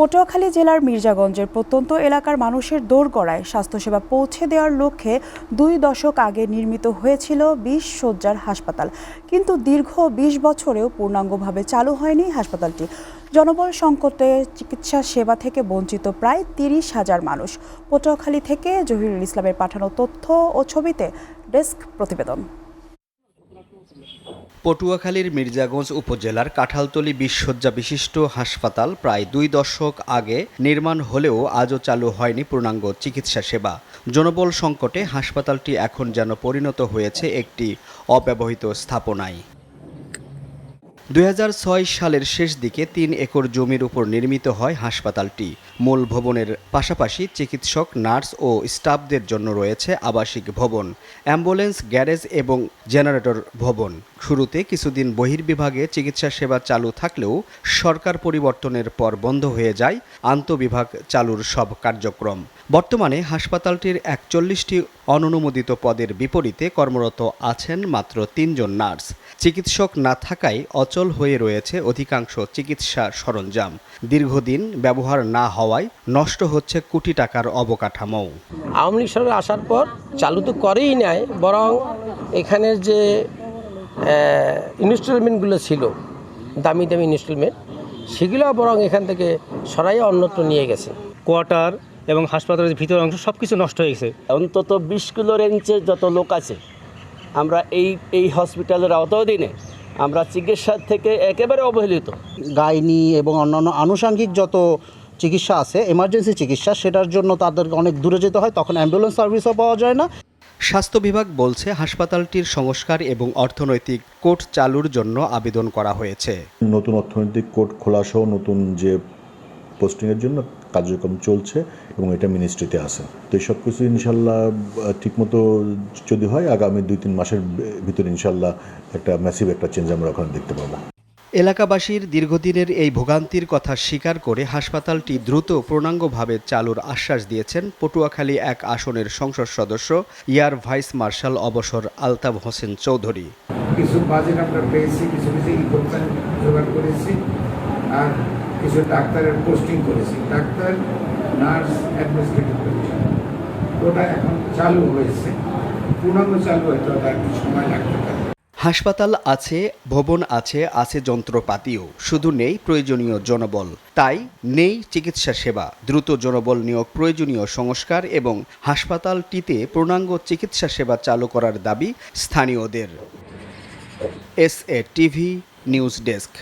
পটুয়াখালী জেলার মির্জাগঞ্জের প্রত্যন্ত এলাকার মানুষের দোরগোড়ায় স্বাস্থ্যসেবা পৌঁছে দেওয়ার লক্ষ্যে 2 দশক আগে নির্মিত হয়েছিল 20 শয্যার হাসপাতাল। কিন্তু দীর্ঘ 20 বছরেও পূর্ণাঙ্গভাবে চালু হয়নি হাসপাতালটি। জনবল সংকটে চিকিৎসা সেবা থেকে বঞ্চিত প্রায় 30,000 মানুষ। পটুয়াখালী থেকে জহিরুল ইসলামের পাঠানো তথ্য ও ছবিতে ডেস্ক প্রতিবেদন। পটুয়াখালীর মির্জাগঞ্জ উপজেলার কাঁঠালতলী 20 শয্যা বিশিষ্ট হাসপাতাল প্রায় 2 দশক আগে নির্মাণ হলেও আজও চালু হয়নি পূর্ণাঙ্গ চিকিৎসা সেবা। জনবল সংকটে হাসপাতালটি এখন যেন পরিণত হয়েছে একটি অব্যবহৃত স্থাপনায়। 2006 সালের শেষ দিকে 3 একর জমির উপর নির্মিত হয় হাসপাতালটি। মূল ভবনের পাশাপাশি চিকিৎসক, নার্স ও স্টাফদের জন্য রয়েছে আবাসিক ভবন, অ্যাম্বুলেন্স, গ্যারেজ এবং জেনারেটর ভবন। শুরুতে কিছুদিন বহির্বিভাগে চিকিৎসা সেবা চালু থাকলেও সরকার পরিবর্তনের পর বন্ধ হয়ে যায় আন্তঃবিভাগ চালুর সব কার্যক্রম। বর্তমানে হাসপাতালটির 41টি অননুমোদিত পদের বিপরীতে কর্মরত আছেন মাত্র 3 জন নার্স। চিকিৎসক না থাকায় অচল হয়ে রয়েছে অধিকাংশ চিকিৎসা সরঞ্জাম। দীর্ঘদিন ব্যবহার না হওয়ায় নষ্ট হচ্ছে কোটি টাকার অবকাঠামো। আওয়ামী লীগ সরকার আসার পর চালু তো করেই নাই, বরং এখানের যে ইনস্টলমেন্টগুলো ছিল, দামি দামি ইনস্টলমেন্ট, সেগুলো বরং এখান থেকে সরাইয়া অন্যত্র নিয়ে গেছে। কোয়ার্টার এবং হাসপাতালের ভিতরের অংশ সব কিছু নষ্ট হয়ে গেছে। অন্তত 20 কিলো রেঞ্জের যত লোক আছে, আমরা এই হসপিটালের আওতাধীনে আমরা চিকিৎসার থেকে একেবারে অবহেলিত। গাইনি এবং অন্যান্য আনুষঙ্গিক যত চিকিৎসা আছে, এমার্জেন্সি চিকিৎসা, সেটার জন্য তাদেরকে অনেক দূরে যেতে হয়, তখন অ্যাম্বুলেন্স সার্ভিসও পাওয়া যায় না। স্বাস্থ্য বিভাগ বলছে হাসপাতালটির সংস্কার এবং অর্থনৈতিক কোড চালুর জন্য আবেদন করা হয়েছে। নতুন অর্থনৈতিক কোড খোলা সহ নতুন যে পোস্টিংয়ের জন্য কার্যক্রম চলছে এবং এটা মিনিস্ট্রিতে আছে। তো এই সব কিছু ইনশাল্লাহ ঠিকমতো যদি হয়, আগামী 2-3 মাসের ভিতরে ইনশাল্লাহ একটা ম্যাসিভ একটা চেঞ্জ আমরা ওখানে দেখতে পাবো। এলাকাবাসীর দীর্ঘদিনের এই ভোগান্তির কথা স্বীকার করে হাসপাতালটি দ্রুত পূর্ণাঙ্গভাবে চালুর আশ্বাস দিয়েছেন পটুয়াখালী 1 আসনের সংসদ সদস্য এয়ার ভাইস মার্শাল অবসর আলতাফ হোসেন চৌধুরী। কিছু বাজেট আমরা পেয়েছি, কিছু ইকুইপমেন্ট জোগাড় করেছি, আর কিছু ডাক্তারের পোস্টিং করেছি, ডাক্তার, নার্স, অ্যাডমিনিস্ট্রেটিভ পজিশন। ওটা এখন চালু হয়েছে, পূর্ণাঙ্গ চালু হয়তো আর একটু সময় লাগতে পারে। হাসপাতাল আছে, ভবন আছে যন্ত্রপাতিও, শুধু নেই প্রয়োজনীয় জনবল। তাই নেই চিকিৎসা সেবা। দ্রুত জনবল নিয়োগ, প্রয়োজনীয় সংস্কার এবং হাসপাতালটিতে পূর্ণাঙ্গ চিকিৎসা সেবা চালু করার দাবি স্থানীয়দের। SA TV news desk.